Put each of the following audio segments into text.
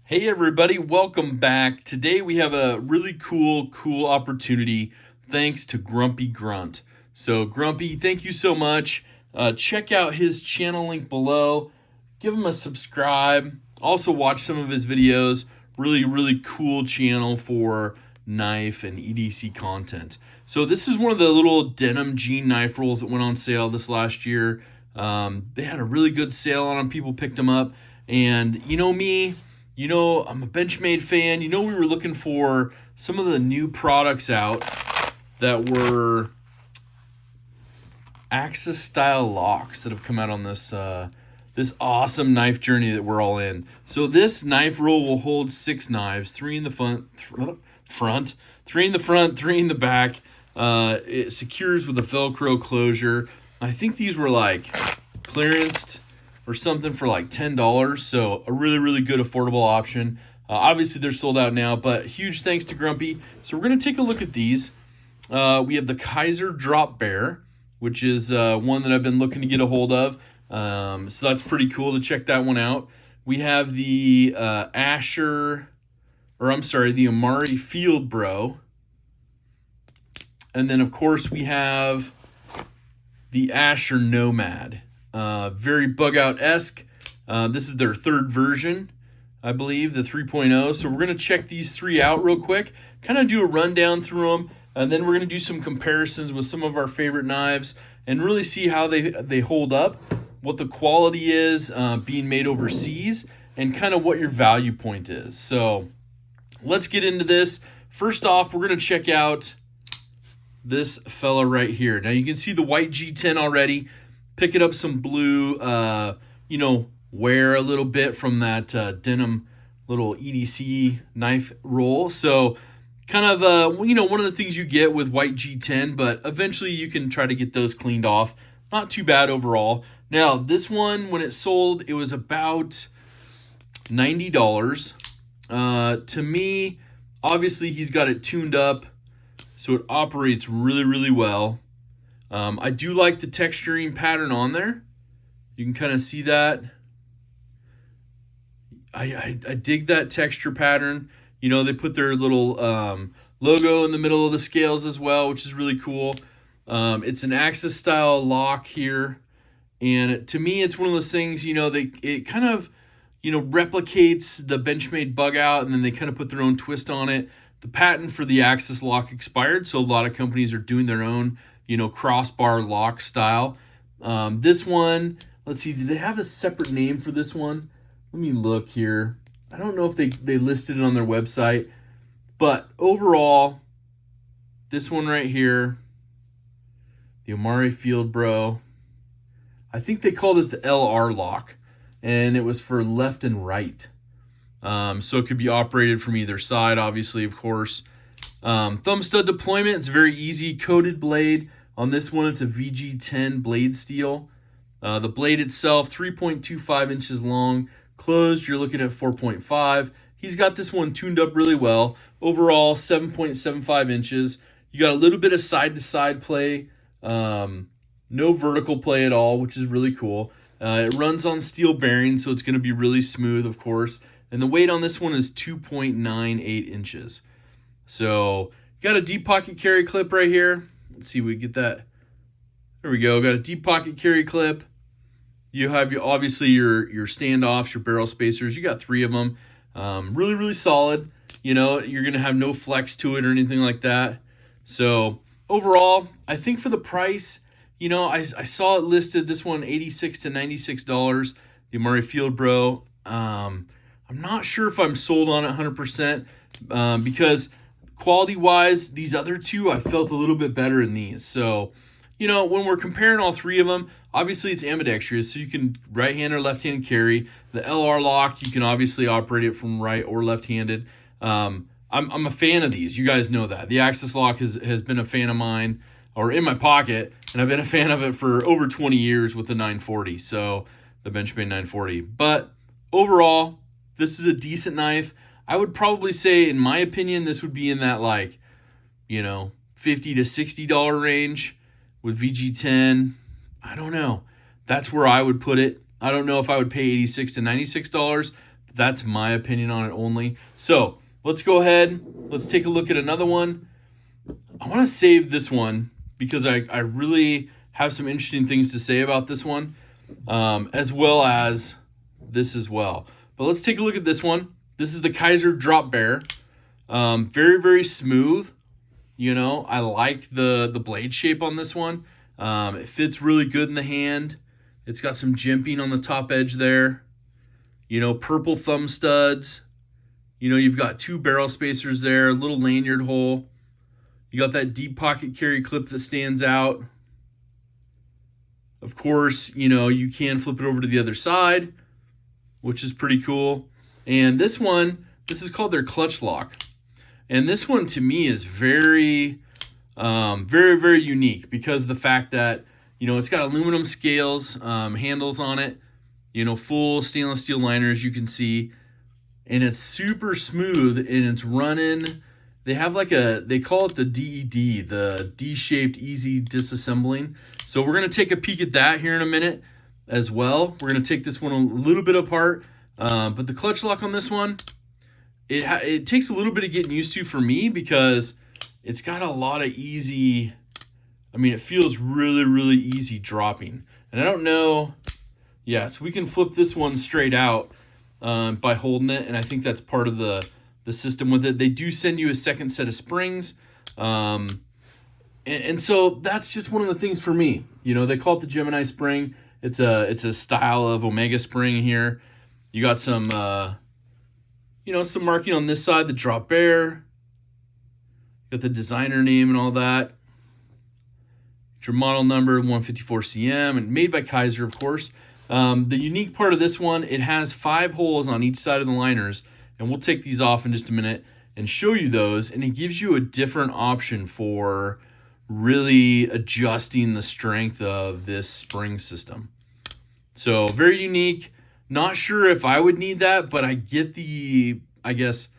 Hey everybody, welcome back. Today we have a really cool opportunity thanks to Grumpy Grunt. So Grumpy, thank you so much. Check out his channel link below. Give him a subscribe. Also watch some of his videos. Really cool channel for knife and EDC content. So this is one of the little denim jean knife rolls that went on sale this last year. They had a really good sale on them. People picked them up. And you know me, I'm a Benchmade fan. We were looking for some of the new products out that were Axis style locks that have come out on this this awesome knife journey that we're all in. So this knife roll will hold 6 knives, 3 in the front, 3 in the front, 3 in the back. It secures with a Velcro closure. I think these were like clearanced or something for like $10. So a really good affordable option. Obviously they're sold out now, but huge thanks to Grumpy. So we're going to take a look at these. We have the Kaiser Drop Bear, which is one that I've been looking to get a hold of. So that's pretty cool to check that one out. We have the the Amari Field Bro. And then of course we have the Asher Nomad. Very bug out-esque. This is their 3rd version, I believe, the 3.0. So we're going to check these 3 out real quick, kind of do a rundown through them, and then we're going to do some comparisons with some of our favorite knives and really see how they hold up, what the quality is being made overseas, and kind of what your value point is. So let's get into this. First off, we're going to check out this fella right here. Now you can see the white G10 already. Picking up some blue, wear a little bit from that denim little EDC knife roll. So kind of, one of the things you get with white G10, but eventually you can try to get those cleaned off. Not too bad overall. Now, this one, when it sold, it was about $90. To me, obviously he's got it tuned up, so it operates really well. I do like the texturing pattern on there. You can kind of see that. I dig that texture pattern. They put their little logo in the middle of the scales as well, which is really cool. It's an Axis style lock here. And to me, it's one of those things, it kind of, replicates the Benchmade bug out, and then they kind of put their own twist on it. The patent for the Axis lock expired, so a lot of companies are doing their own crossbar lock style. This one, let's see, do they have a separate name for this one? Let me look here. I don't know if they listed it on their website, but overall, this one right here, the Amari Field Bro, I think they called it the LR lock, and it was for left and right. So it could be operated from either side, obviously, of course. Thumb stud deployment, it's very easy. Coated blade. On this one, it's a VG10 blade steel. The blade itself, 3.25 inches long. Closed, you're looking at 4.5. He's got this one tuned up really well. Overall, 7.75 inches. You got a little bit of side-to-side play. No vertical play at all, which is really cool. It runs on steel bearings, so it's going to be really smooth, of course. And the weight on this one is 2.98 inches. So you got a deep pocket carry clip right here. Let's see, we get that. There we go. Got a deep pocket carry clip. You have obviously your standoffs, your barrel spacers. You got 3 of them. Really solid. You're gonna have no flex to it or anything like that. So overall, I think for the price, I saw it listed. This one $86 to $96. The Amari Field Bro. I'm not sure if I'm sold on it 100% because quality-wise, these other 2, I felt a little bit better in these. So, when we're comparing all 3 of them, obviously it's ambidextrous, so you can right-hand or left-handed carry. The LR lock, you can obviously operate it from right or left-handed. I'm a fan of these. You guys know that. The Axis lock has been a fan of mine, or in my pocket, and I've been a fan of it for over 20 years with the 940, so the Benchmade 940. But overall, this is a decent knife. I would probably say, in my opinion, this would be in that $50 to $60 range with VG10. I don't know. That's where I would put it. I don't know if I would pay $86 to $96. That's my opinion on it only. So let's go ahead. Let's take a look at another one. I want to save this one because I really have some interesting things to say about this one, as well as this as well. But let's take a look at this one. This is the Kaiser Drop Bear. Very, very smooth. You know, I like the blade shape on this one. It fits really good in the hand. It's got some jimping on the top edge there. You know, purple thumb studs. You know, you've got 2 barrel spacers there, a little lanyard hole. You got that deep pocket carry clip that stands out. Of course, you know, you can flip it over to the other side, which is pretty cool. And this one, this is called their clutch lock. And this one to me is very, very unique because of the fact that, you know, it's got aluminum scales, handles on it, you know, full stainless steel liners, you can see, and it's super smooth and it's running. They have like they call it the DED, the D-shaped easy disassembling. So we're going to take a peek at that here in a minute as well. We're going to take this one a little bit apart, but the clutch lock on this one, it takes a little bit of getting used to for me because it's got a lot of easy, I mean, it feels really easy dropping. And I don't know, yeah, so we can flip this one straight out by holding it, and I think that's part of the system with it. They do send you a second set of springs, and so that's just one of the things for me. You know, they call it the Gemini spring. It's a style of Omega spring here. You got some, you know, some marking on this side, the Drop Bear. Got the designer name and all that. Your model number, 154cm, and made by Kaiser, of course. The unique part of this one, it has 5 holes on each side of the liners, and we'll take these off in just a minute and show you those, and it gives you a different option for really adjusting the strength of this spring system. So very unique. Not sure if I would need that, but I get the, I guess,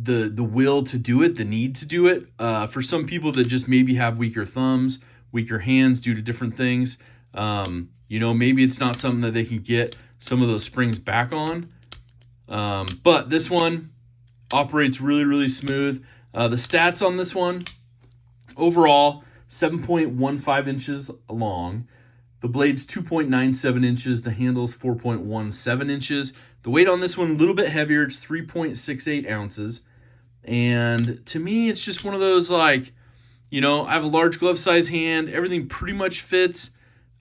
the will to do it, the need to do it. For some people that just maybe have weaker thumbs, weaker hands due to different things, you know, maybe it's not something that they can get some of those springs back on. But this one operates really smooth. The stats on this one, overall, 7.15 inches long. The blade's 2.97 inches. The handle's 4.17 inches. The weight on this one, a little bit heavier. It's 3.68 ounces. And to me, it's just one of those, like, you know, I have a large glove size hand. Everything pretty much fits.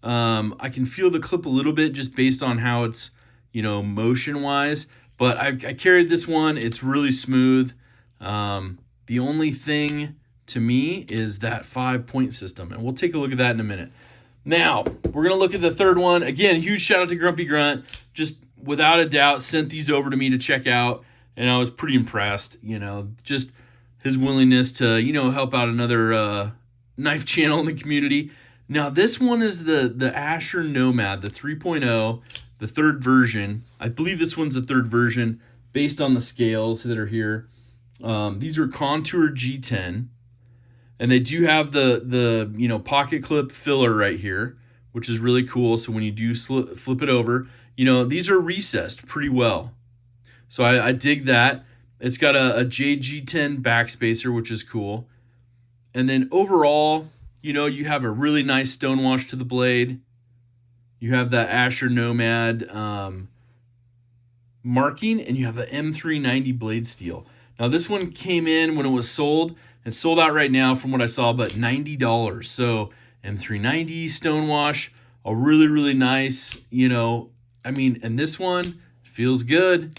I can feel the clip a little bit just based on how it's, you know, motion wise. But I carried this one. It's really smooth. The only thing to me is that 5-point system. And we'll take a look at that in a minute. Now, we're going to look at the third one. Again, huge shout out to Grumpy Grunt. Just without a doubt, sent these over to me to check out. And I was pretty impressed, you know, just his willingness to, you know, help out another knife channel in the community. Now, this one is the Asher Nomad, the 3.0, the third version. I believe this one's the third version based on the scales that are here. These are Contour G10. And they do have the you know, pocket clip filler right here, which is really cool. So when you do flip it over, you know, these are recessed pretty well. So I dig that. It's got a JG10 backspacer, which is cool. And then overall, you know, you have a really nice stonewash to the blade. You have that Asher Nomad marking, and you have an M390 blade steel. Now, this one came in when it was sold. It's sold out right now from what I saw, but $90. So M390 stonewash, a really nice, you know, I mean, and this one feels good.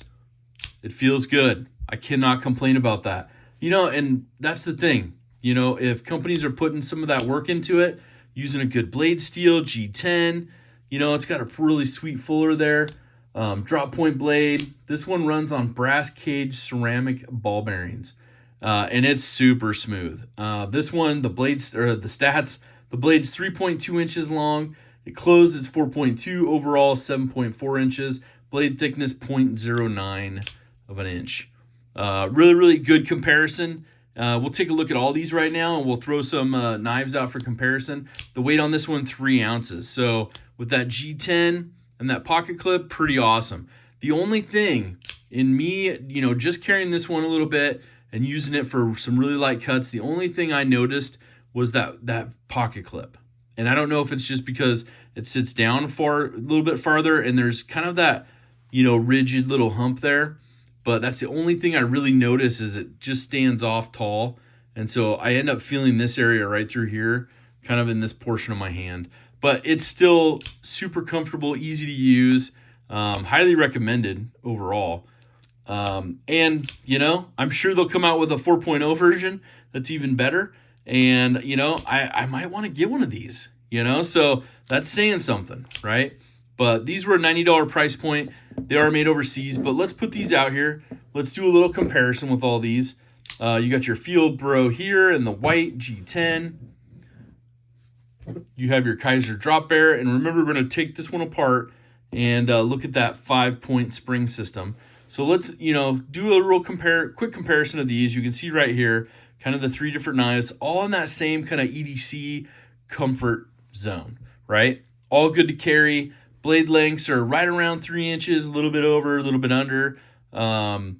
It feels good. I cannot complain about that. You know, and that's the thing. You know, if companies are putting some of that work into it, using a good blade steel, G10, you know, it's got a really sweet fuller there. Drop point blade. This one runs on brass cage ceramic ball bearings. And it's super smooth. This one, the blades, or the stats, the blade's 3.2 inches long. It closed, it's 4.2. Overall, 7.4 inches. Blade thickness, 0.09 of an inch. Really good comparison. We'll take a look at all these right now, and we'll throw some knives out for comparison. The weight on this one, 3 ounces. So with that G10 and that pocket clip, pretty awesome. The only thing in me, you know, just carrying this one a little bit and using it for some really light cuts, the only thing I noticed was that pocket clip. And I don't know if it's just because it sits down a little bit farther and there's kind of that, you know, rigid little hump there. But that's the only thing I really notice is it just stands off tall. And so I end up feeling this area right through here, kind of in this portion of my hand. But it's still super comfortable, easy to use, highly recommended overall. And, you know, I'm sure they'll come out with a 4.0 version that's even better. And, you know, I might want to get one of these, you know, so that's saying something, right? But these were a $90 price point. They are made overseas, but let's put these out here. Let's do a little comparison with all these. You got your Field Bro here in the white G10. You have your Kaiser drop bear. And remember, we're going to take this one apart and look at that 5-point spring system. So let's, you know, do a real quick comparison of these. You can see right here, kind of the 3 different knives, all in that same kind of EDC comfort zone, right? All good to carry. Blade lengths are right around 3 inches, a little bit over, a little bit under. Kind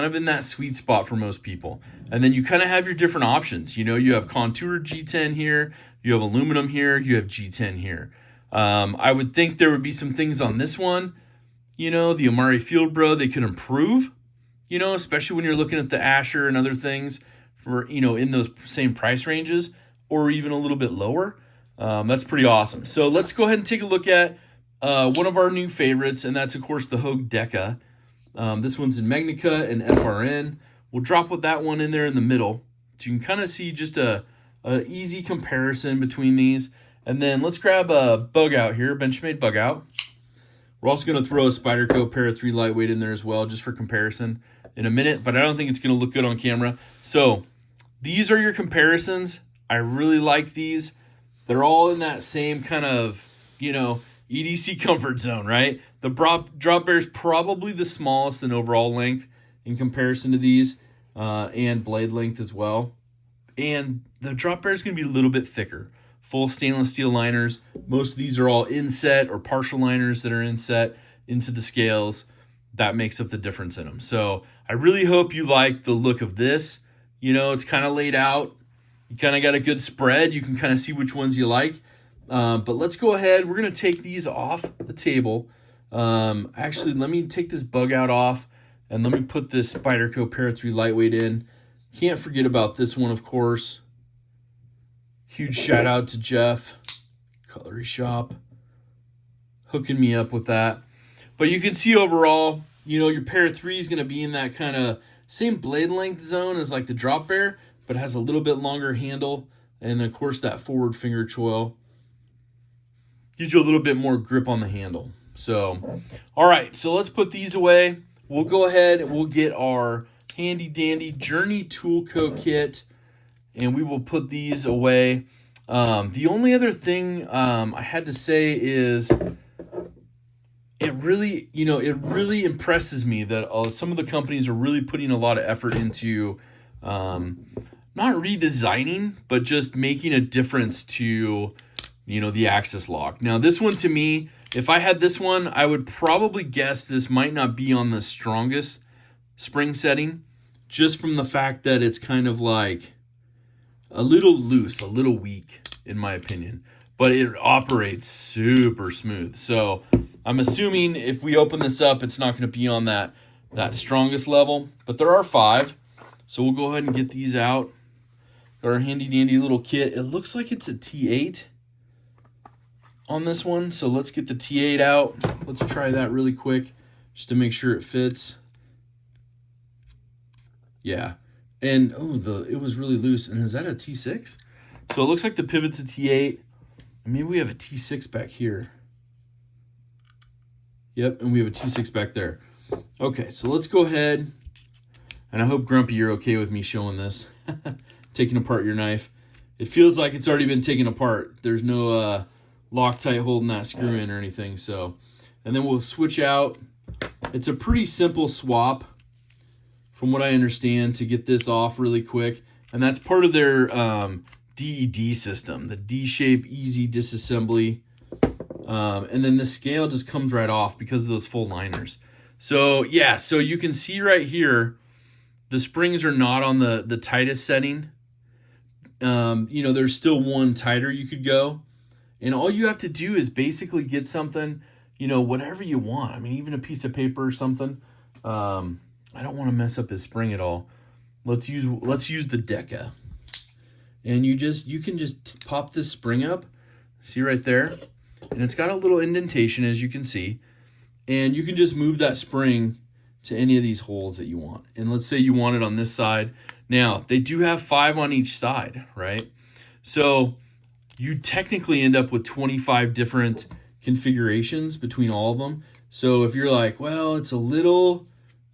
of in that sweet spot for most people. And then you kind of have your different options. You know, you have contoured G10 here, you have aluminum here, you have G10 here. I would think there would be some things on this one. You know, the Amari Field Bro, they could improve, you know, especially when you're looking at the Asher and other things for, you know, in those same price ranges or even a little bit lower. That's pretty awesome. So let's go ahead and take a look at one of our new favorites, and that's, of course, the Hogue Deca. This one's in Magnica and FRN. We'll drop with that one in there in the middle. So you can kind of see just a easy comparison between these. And then let's grab a bug out here, Benchmade bug out. We're also going to throw a Spyderco Para 3 lightweight in there as well, just for comparison in a minute, but I don't think it's going to look good on camera. So these are your comparisons. I really like these. They're all in that same kind of, you know, EDC comfort zone, right? The drop bear is probably the smallest in overall length in comparison to these, and blade length as well. And the drop bear is going to be a little bit thicker. Full stainless steel liners. Most of these are all inset or partial liners that are inset into the scales. That makes up the difference in them. So I really hope you like the look of this. You know, it's kind of laid out. You kind of got a good spread. You can kind of see which ones you like. But let's go ahead. We're going to take these off the table. Actually, let me take this bug out off and let me put this Spyderco Para 3 lightweight in. Can't forget about this one, of course. Huge shout out to Jeff, Cutlery Shop, hooking me up with that. But you can see overall, you know, your Para 3 is going to be in that kind of same blade length zone as like the drop bear, but has a little bit longer handle. And of course that forward finger choil gives you a little bit more grip on the handle. So, all right, so let's put these away. We'll go ahead and we'll get our handy dandy Journey Toolco kit, and we will put these away. The only other thing I had to say is it really impresses me that some of the companies are really putting a lot of effort into not redesigning, but just making a difference to, you know, the access lock. Now, this one to me, if I had this one, I would probably guess this might not be on the strongest spring setting, just from the fact that it's kind of like a little loose, a little weak, in my opinion. But it operates super smooth. So I'm assuming if we open this up, it's not going to be on that strongest level. But there are 5. So we'll go ahead and get these out. Got our handy dandy little kit. It looks like it's a T8 on this one. So let's get the T8 out. Let's try that really quick just to make sure it fits. Yeah. And it was really loose. And is that a T6? So it looks like the pivot's a T8. And maybe we have a T6 back here. Yep, and we have a T6 back there. Okay, so let's go ahead. And I hope, Grumpy, you're okay with me showing this. Taking apart your knife. It feels like it's already been taken apart. There's no Loctite holding that screw in or anything. So, and then we'll switch out. It's a pretty simple swap, from what I understand, to get this off really quick. And that's part of their DED system, the D-shape easy disassembly And then the scale just comes right off because of those full liners. So yeah, so you can see right here, the springs are not on the tightest setting. There's still one tighter you could go. And all you have to do is basically get something, whatever you want. I mean, even a piece of paper or something. I don't want to mess up his spring at all. Let's use the Deca. And you can just pop this spring up. See right there? And it's got a little indentation, as you can see. And you can just move that spring to any of these holes that you want. And let's say you want it on this side. Now, they do have 5 on each side, right? So you technically end up with 25 different configurations between all of them. So if you're like, well, it's a little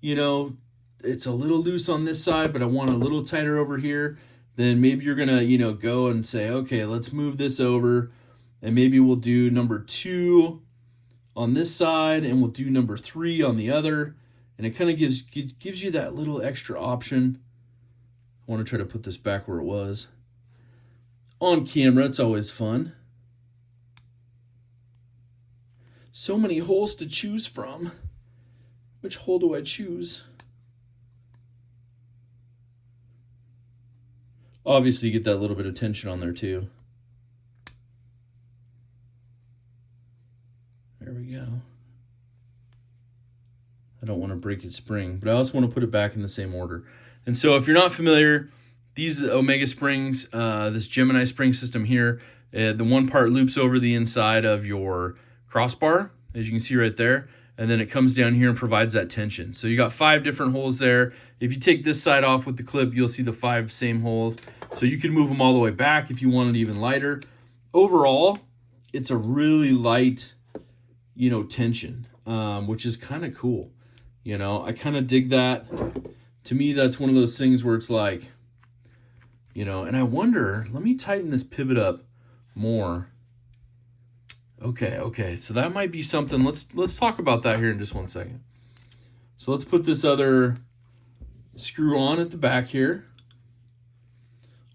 loose on this side, but I want a little tighter over here, then maybe you're gonna, go and say, okay, let's move this over, and maybe we'll do number 2 on this side, and we'll do number 3 on the other, and it kind of gives you that little extra option. I want to try to put this back where it was. On camera, it's always fun. So many holes to choose from. Which hole do I choose? Obviously, you get that little bit of tension on there too. There we go. I don't want to break its spring, but I also want to put it back in the same order. And so if you're not familiar, these Omega springs, this Gemini spring system here, the one part loops over the inside of your crossbar, as you can see right there, and then it comes down here and provides that tension. So you got 5 different holes there. If you take this side off with the clip, you'll see the 5 same holes. So you can move them all the way back if you want it even lighter. Overall, it's a really light, tension, which is kind of cool. I kind of dig that. To me, that's one of those things where it's like, and I wonder, let me tighten this pivot up more. Okay, so that might be something. Let's talk about that here in just one second. So let's put this other screw on at the back here.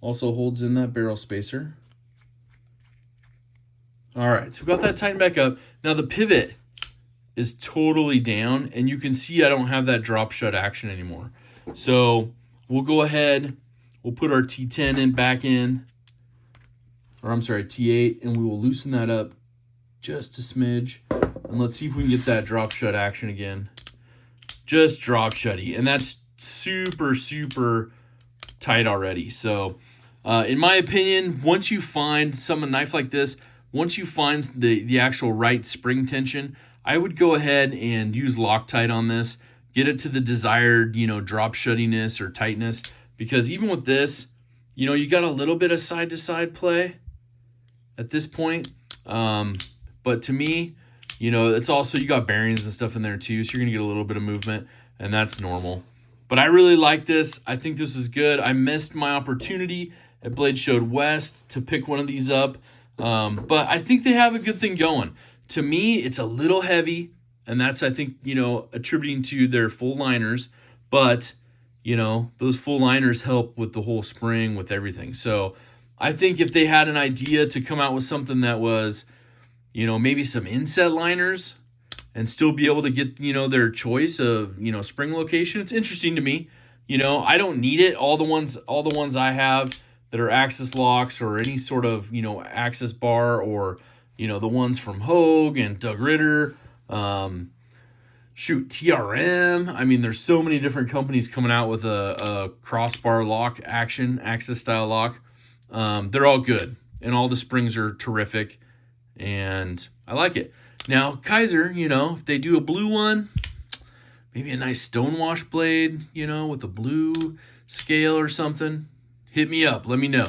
Also holds in that barrel spacer. All right, so we got that tightened back up. Now the pivot is totally down, and you can see I don't have that drop shut action anymore. So we'll go ahead, we'll put our T10 back in, or I'm sorry, T8, and we will loosen that up just a smidge. And let's see if we can get that drop shut action again. Just drop shutty, and that's super, super tight already. So in my opinion, once you find a knife like this, once you find the actual right spring tension, I would go ahead and use Loctite on this. Get it to the desired, drop shuttiness or tightness. Because even with this, you got a little bit of side-to-side play at this point. But to me, it's also, you got bearings and stuff in there too, so you're going to get a little bit of movement, and that's normal. But I really like this. I think this is good. I missed my opportunity at Blade Show West to pick one of these up. But I think they have a good thing going. To me, it's a little heavy, and that's, I think, attributing to their full liners. But, those full liners help with the whole spring, with everything. So I think if they had an idea to come out with something that was, maybe some inset liners and still be able to get, their choice of, spring location, it's interesting to me. I don't need it. All the ones I have that are axis locks or any sort of, axis bar, or, the ones from Hogue and Doug Ritter, TRM. I mean, there's so many different companies coming out with a crossbar lock action, axis style lock. They're all good, and all the springs are terrific, and I like it. Now, Kaiser, if they do a blue one, maybe a nice stonewash blade, with a blue scale or something, hit me up. Let me know.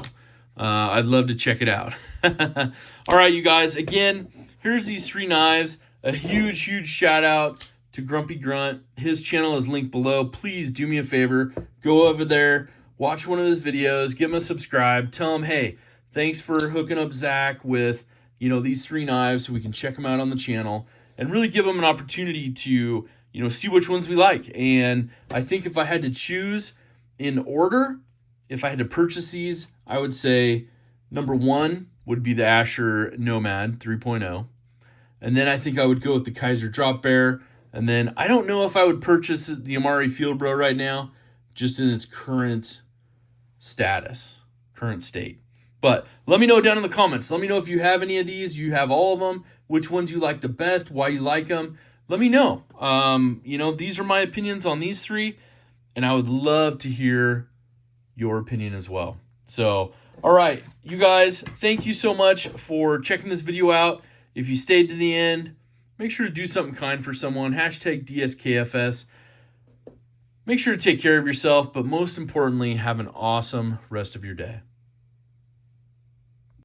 I'd love to check it out. All right, you guys. Again, here's these 3 knives. A huge, huge shout out to Grumpy Grunt. His channel is linked below. Please do me a favor. Go over there. Watch one of his videos. Give him a subscribe. Tell him, hey, thanks for hooking up Zach with, these 3 knives so we can check them out on the channel. And really give him an opportunity to, see which ones we like. And I think if I had to choose in order, if I had to purchase these, I would say number 1 would be the Asher Nomad 3.0. And then I think I would go with the Kaiser Drop Bear. And then I don't know if I would purchase the Amari Fieldbro right now, just in its current status, current state. But let me know down in the comments. Let me know if you have any of these. You have all of them. Which ones you like the best, why you like them. Let me know. These are my opinions on these three, and I would love to hear your opinion as well. So, all right, you guys, thank you so much for checking this video out. If you stayed to the end, make sure to do something kind for someone. Hashtag dskfs. Make sure to take care of yourself, but most importantly, have an awesome rest of your day.